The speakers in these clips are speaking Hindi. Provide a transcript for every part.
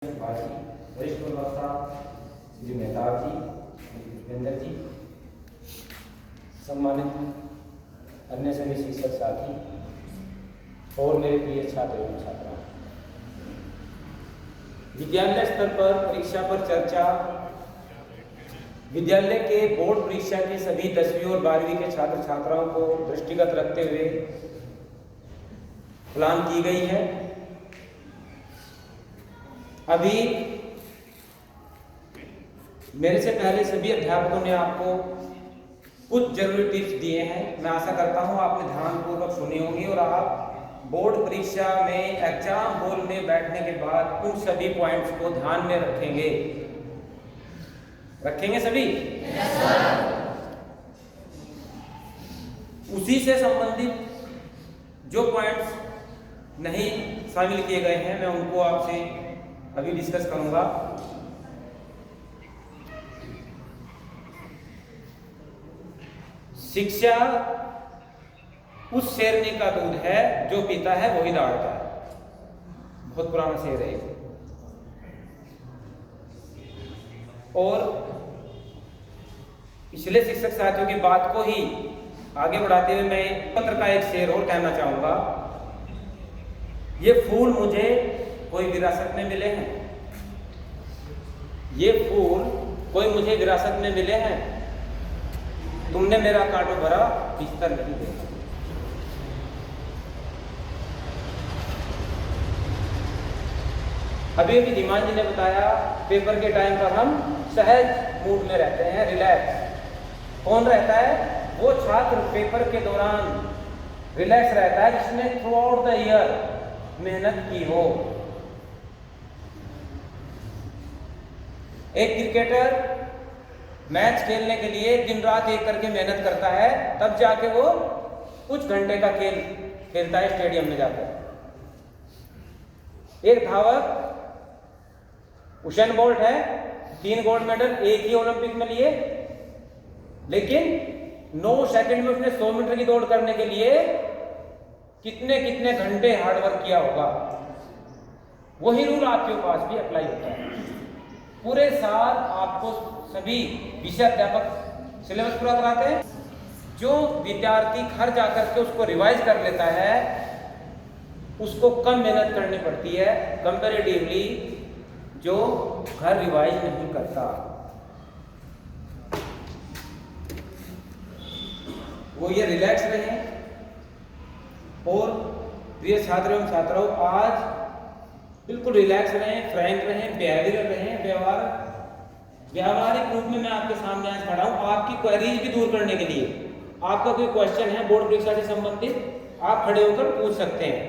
वरिष्ठ वक्ता श्री मेहताब जी, भूपेंद्र जी, सम्मानित अन्य सभी शिक्षक साथी और मेरे प्रिय छात्र एवं छात्राएं, विद्यालय स्तर पर परीक्षा पर चर्चा विद्यालय के बोर्ड परीक्षा के सभी 10वीं और 12वीं के छात्र छात्राओं को दृष्टिगत रखते हुए प्लान की गई है। अभी मेरे से पहले सभी अध्यापकों ने आपको कुछ जरूरी टिप्स दिए हैं। मैं आशा करता हूं आपने ध्यानपूर्वक सुनी होंगी और आप बोर्ड परीक्षा में एग्जाम हॉल में बैठने के बाद उन सभी पॉइंट्स को ध्यान में रखेंगे सभी? उसी से संबंधित जो पॉइंट्स नहीं शामिल किए गए हैं मैं उनको आपसे अभी डिस्कस करूंगा। शिक्षा उस शेरनी का दूध है जो पीता है वही दौड़ता है। बहुत पुराना शेर है। और पिछले शिक्षक साथियों की बात को ही आगे बढ़ाते हुए मैं पत्र का एक शेर और कहना चाहूंगा। ये फूल मुझे कोई विरासत में मिले हैं, ये फूल कोई मुझे विरासत में मिले हैं, तुमने मेरा कांटो भरा बिस्तर नहीं देखा। अभी अभी धीमान जी ने बताया पेपर के टाइम पर हम सहज मूड में रहते हैं, रिलैक्स। कौन रहता है? वो छात्र पेपर के दौरान रिलैक्स रहता है जिसने थ्रू आउट द ईयर मेहनत की हो। एक क्रिकेटर मैच खेलने के लिए दिन रात एक करके मेहनत करता है, तब जाके वो कुछ घंटे का खेल खेलता है स्टेडियम में जाकर। एक धावक उसेन बोल्ट है, 3 गोल्ड मेडल एक ही ओलंपिक में लिए, लेकिन 9 सेकंड में उसने 100 मीटर की दौड़ करने के लिए कितने कितने घंटे हार्डवर्क किया होगा। वही रूल आपके पास भी अप्लाई होता है। पूरे साल आपको सभी विषय अध्यापक सिलेबस पूरा कराते हैं। जो विद्यार्थी घर जाकर के उसको रिवाइज कर लेता है उसको कम मेहनत करनी पड़ती है कंपैरेटिवली जो घर रिवाइज नहीं करता। वो ये रिलैक्स रहे। और प्रिय छात्र एवं छात्राओं, आज बिल्कुल रिलैक्स रहें, फ्रैंक रहें, बिहेवियर रहें, व्यावहारिक रूप में मैं आपके सामने आज खड़ा हूं आपकी क्वेरीज भी दूर करने के लिए। आपका कोई क्वेश्चन है बोर्ड परीक्षा से संबंधित, आप खड़े होकर पूछ सकते हैं।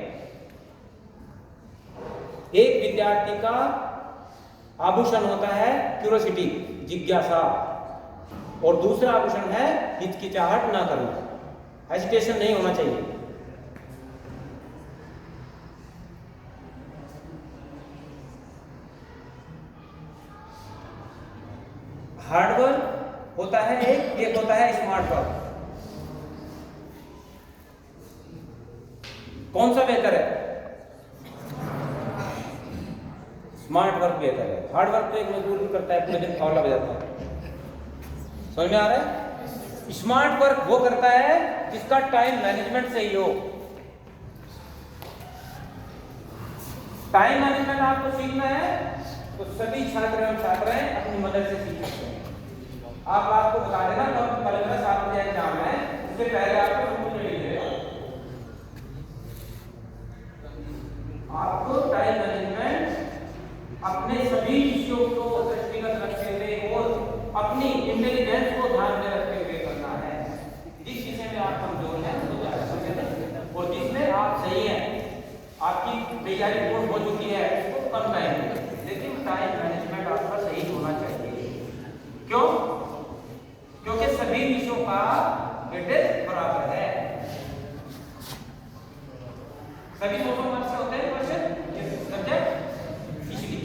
एक विद्यार्थी का आभूषण होता है क्यूरियोसिटी, जिज्ञासा, और दूसरा आभूषण है हिचकिचाहट ना करना, हेजिटेशन नहीं होना चाहिए। हार्डवर्क होता है एक होता है स्मार्ट वर्क। कौन सा बेहतर है? स्मार्ट वर्क बेहतर है। हार्ड वर्क तो एक मजदूर भी करता है, पूरे दिन फावला बजाता है। समझ में आ रहा है? स्मार्ट वर्क वो करता है जिसका टाइम मैनेजमेंट सही हो। टाइम मैनेजमेंट आपको सीखना है तो सभी छात्र एवं छात्राएं अपनी मदद से सीख सकते हैं। आप आपको बता देना कब कल का 7 बजे एग्जाम है, उससे पहले आपको समझ नहीं लेगा। आपको टाइम मैनेजमेंट अपने सभी विषयों को दृष्टिगत रखते हुए और अपनी इंटेलिजेंस को ध्यान में रखते हुए करना है। जिस विषय में आप कमजोर हैं उसको ज्यादा समझें और जिसमें आप सही हैं, आपकी तैयारी पूर्ण हो चुकी है, उसको कम टाइम दें। लेकिन टाइम मैनेजमेंट आपका सही होना चाहिए। क्यों? क्योंकि सभी विषयों का वेटेज बराबर है। सभी 200 मार्क्स से होते हैं क्वेश्चन सब्जेक्ट, इसलिए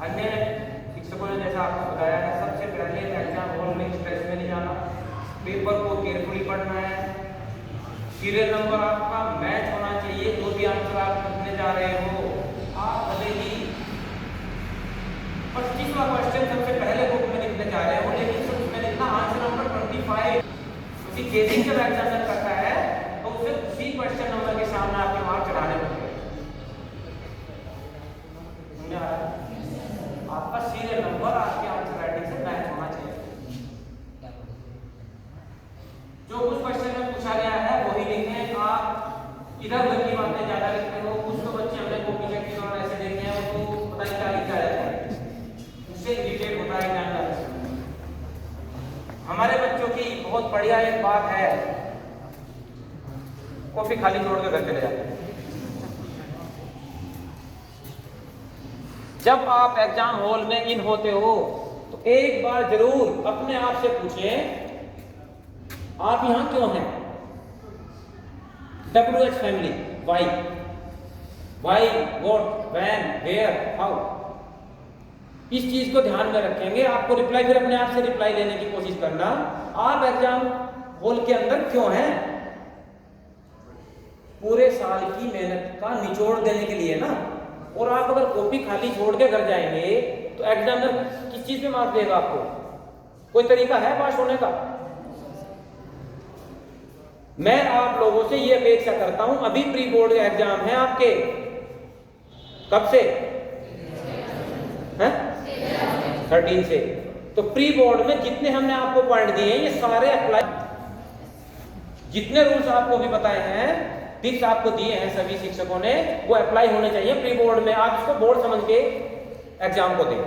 अन्य शिक्षकों ने जैसा आपको बताया है, सबसे पहले एग्जाम हॉल में स्ट्रेस में नहीं जाना, पेपर को केयरफुली पढ़ना है, सीरियल नंबर आपका मैच होना चाहिए। जो भी आंसर आप लिखने जा रहे हो, आप भले ही 25वां क्वेश्चन सबसे पहले बुक में लिखने जा रहे हो, लेकिन उसमें लिखना आंसर नंबर 25। उसी केसिंग जब एग्जामिनर करता है तो उसे उसी क्वेश्चन नंबर के सामने आपके मार्क चढ़ाने पड़ते हैं। समझ आ रहा है? आपका सीरियल नंबर आपके आंसर राइटिंग से मैच होना चाहिए। जो कुछ क्वेश्चन में पूछा गया है वही लिखें। आप इधर उधर की बातें ज्यादा लिखते हो। कुछ तो बच्चे हमने कॉपी चेक की और ऐसे देखे हैं, वो तो पता नहीं क्या लिखा रहता है, उससे इरिटेट होता है एग्जामिनर। हमारे बच्चों की बहुत बढ़िया एक बात है, कॉपी खाली छोड़ के घर चले जाते हैं। जब आप एग्जाम हॉल में इन होते हो तो एक बार जरूर अपने आप से पूछें, आप यहां क्यों हैं? WH family, why, what, when, where, how. इस चीज को ध्यान में रखेंगे। आपको रिप्लाई फिर अपने आप से रिप्लाई लेने की कोशिश करना। आप एग्जाम हॉल के अंदर क्यों हैं? पूरे साल की मेहनत का निचोड़ देने के लिए ना। और आप अगर कॉपी खाली छोड़ के घर जाएंगे तो एग्जामिनर किस चीज पे मार्क्स देगा आपको? कोई तरीका है पास होने का? मैं आप लोगों से ये अपेक्षा करता हूं, अभी प्री बोर्ड एग्जाम है आपके, कब से हैं? 13 से। तो प्री बोर्ड में जितने हमने आपको पॉइंट दिए हैं ये सारे अप्लाई, जितने रूल्स आपको भी बताए हैं, टिप्स आपको दिए हैं सभी शिक्षकों ने, वो अप्लाई होने चाहिए प्री बोर्ड में। आप इसको बोर्ड समझ के एग्जाम को दें।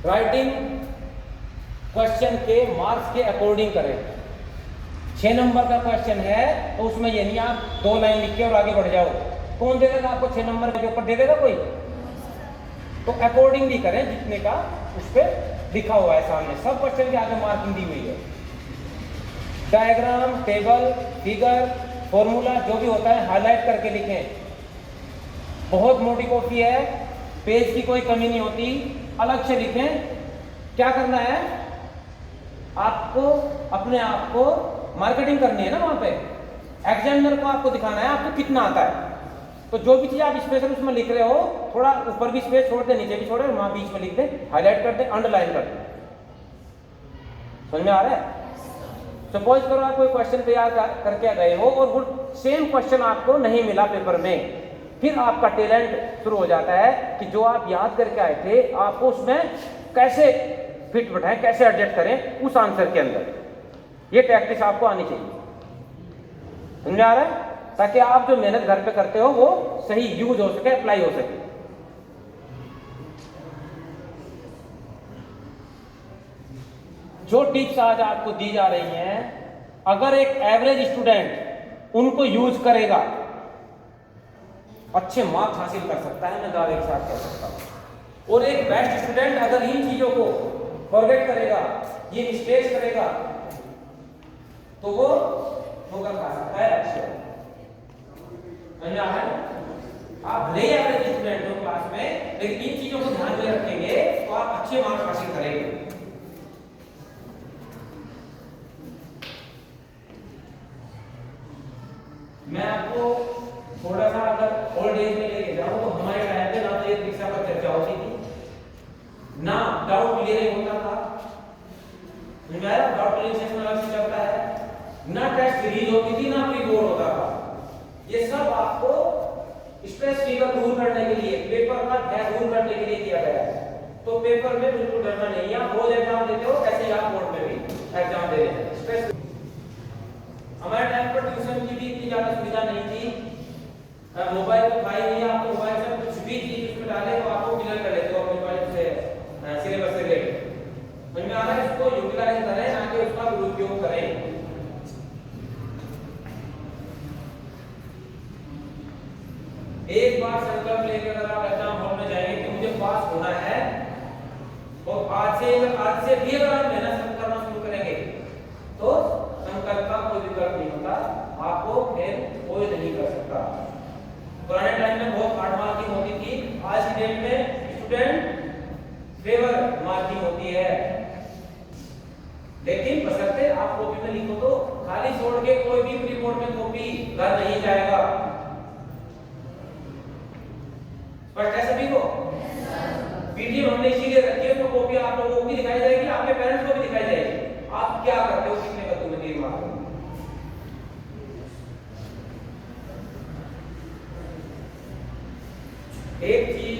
राइटिंग क्वेश्चन के मार्क्स के अकॉर्डिंग करें। 6 नंबर का क्वेश्चन है तो उसमें ये नहीं आप 2 लाइन लिख के और आगे बढ़ जाओ। कौन दे देगा आपको 6 नंबर के ऊपर? दे देगा कोई? तो अकॉर्डिंगली करें जितने का उस पर लिखा हुआ है सामने। सब क्वेश्चन के आगे मार्किंग दी हुई है। डायग्राम, टेबल, फिगर, फॉर्मूला जो भी होता है हाईलाइट करके लिखें। बहुत मोटी कॉपी है, पेज की कोई कमी नहीं होती, अलग से लिखें। क्या करना है आपको? अपने आप को मार्केटिंग करनी है ना वहां पे। एग्जामिनर को आपको दिखाना है आपको कितना आता है। तो जो भी चीज आप स्पेशल उसमें लिख रहे हो, थोड़ा ऊपर भी स्पेस छोड़ दे, नीचे भी छोड़े, वहां बीच में लिख दे, हाईलाइट कर दे, अंडरलाइन कर दे। समझ में आ रहा है? सपोज करो आप कोई क्वेश्चन तैयार करके गए हो और वो सेम क्वेश्चन आपको नहीं मिला पेपर में, फिर आपका टैलेंट शुरू हो जाता है कि जो आप याद करके आए थे आपको उसमें कैसे फिट बैठाएं, कैसे एडजस्ट करें उस आंसर के अंदर। ये प्रैक्टिस आपको आनी चाहिए। समझ में आ रहा है? ताकि आप जो मेहनत घर पे करते हो वो सही यूज हो सके, अप्लाई हो सके। जो टिप्स आज आपको दी जा रही हैं, अगर एक एवरेज स्टूडेंट उनको यूज करेगा अच्छे मार्क्स हासिल कर सकता है, मैं दावे के साथ कह सकता हूं। और एक बेस्ट स्टूडेंट अगर इन चीजों को फॉरगेट करेगा, ये मिस्टेक्स करेगा, तो वो ठोकर खा सकता है अच्छे। आप भले ही एवरेज स्टूडेंट हो क्लास में, लेकिन इन चीजों को ध्यान में रखेंगे तो आप अच्छे मार्क्स हासिल करेंगे। मैं आपको थोड़ा सा अगर ओल्ड एज में लेके जाऊं तो हमारे टाइम पे ना तो एक परीक्षा पर चर्चा होती थी, ना डाउट क्लियरिंग होता था, मेरा डाउट क्लियरिंग सेशन अलग से चलता है, ना टेस्ट सीरीज होती थी, ना प्री बोर्ड होता था। ये सब आपको स्ट्रेस फीवर दूर करने के लिए, पेपर का भय दूर करने के लिए किया गया है। तो पेपर में बिल्कुल डरना नहीं है। आप रोज एग्जाम देते हो, ऐसे ही आप बोर्ड में भी एग्जाम दे रहे हैं। स्ट्रेस हमारे टाइम पर ट्यूशन की भी इतनी ज्यादा सुविधा नहीं थी। मोबाइल तो भाई नहीं, आप तो मोबाइल से कुछ भी चीज उसमें डाले तो आपको क्लियर कर लेते हो अपने मोबाइल से सिलेबस से रिलेटेड। समझ में आ रहा है? इसको यूटिलाइज करें, ना कि उसका दुरुपयोग करें। एक बार संकल्प लेकर अगर आप एग्जाम हॉल में जाएंगे कि मुझे पास होना है, और आज से भी अगर आप मेहनत करना शुरू करेंगे तो संकल्प का कोई विकल्प नहीं होता, आपको फेल कोई नहीं कर सकता। पुराने टाइम में बहुत हार्ड मार्किंग होती थी, आज की डेट में स्टूडेंट फेवर मार्किंग होती है। में लिखो तो खाली छोड़ के कोई भी प्री बोर्ड में कॉपी घर नहीं जाएगा। स्पष्ट है सभी को? पीडीएफ हमने इसीलिए रखी है तो कॉपी आप लोगों को भी दिखाई जाएगी, आपके पेरेंट्स को भी दिखाई जाएगी। आप क्या करते हो, कितने का तुम्हें तीर मारते हो। एक चीज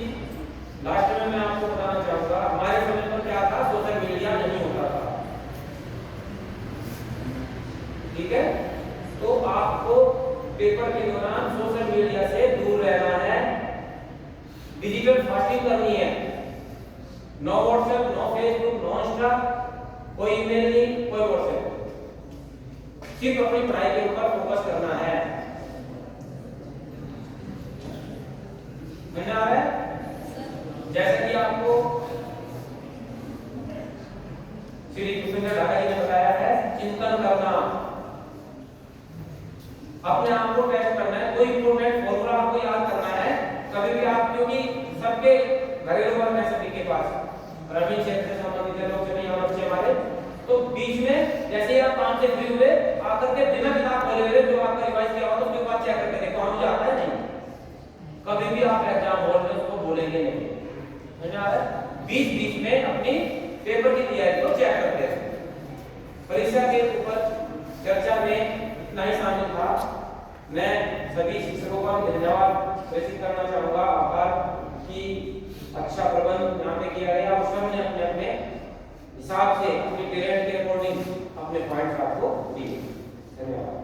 लास्ट में मैं आपको बताना चाहूंगा, हमारे समय पर क्या था, सोशल मीडिया नहीं होता था, ठीक है? तो आपको पेपर के दौरान सोशल मीडिया से दूर रहना है, डिजिटल फास्टिंग करनी है। No WhatsApp, no Facebook, no Insta, कोई ईमेल नहीं, कोई व्हाट्सएप, सिर्फ अपनी पढ़ाई के ऊपर फोकस करना है। समझ आ रहा है? जैसे कि आपको श्री भूपेंद्र ढाका जी ने बताया है, चिंतन करना, अपने आप को टेस्ट करना है, कोई इंपोर्टेंट फॉर्मूला आपको याद करना है कभी भी आप, क्योंकि सबके घरेलू वर्ग है सभी के पास, ग्रामीण क्षेत्र से संबंधित लोग से नहीं और बच्चे हमारे, तो बीच में जैसे आप काम से फ्री हुए आकर के बिना किताब खोले हुए जो आपका रिवाइज किया हुआ उसके बाद चेक करके देखो मुझे आता है नहीं। कभी भी आप एग्जाम हॉल में उसको बोलेंगे नहीं। समझ आ रहा है? बीच बीच में अपनी पेपर की तैयारी को चेक करते हैं। परीक्षा के ऊपर चर्चा में इतना ही शामिल था। मैं सभी शिक्षकों का धन्यवाद प्रेषित करना चाहूंगा, आभार कि अच्छा प्रबंध यहाँ पे किया गया और सबने अपने अपने हिसाब से अपनी टैलेंट के अकॉर्डिंग अपने पॉइंट्स आपको दिए। धन्यवाद।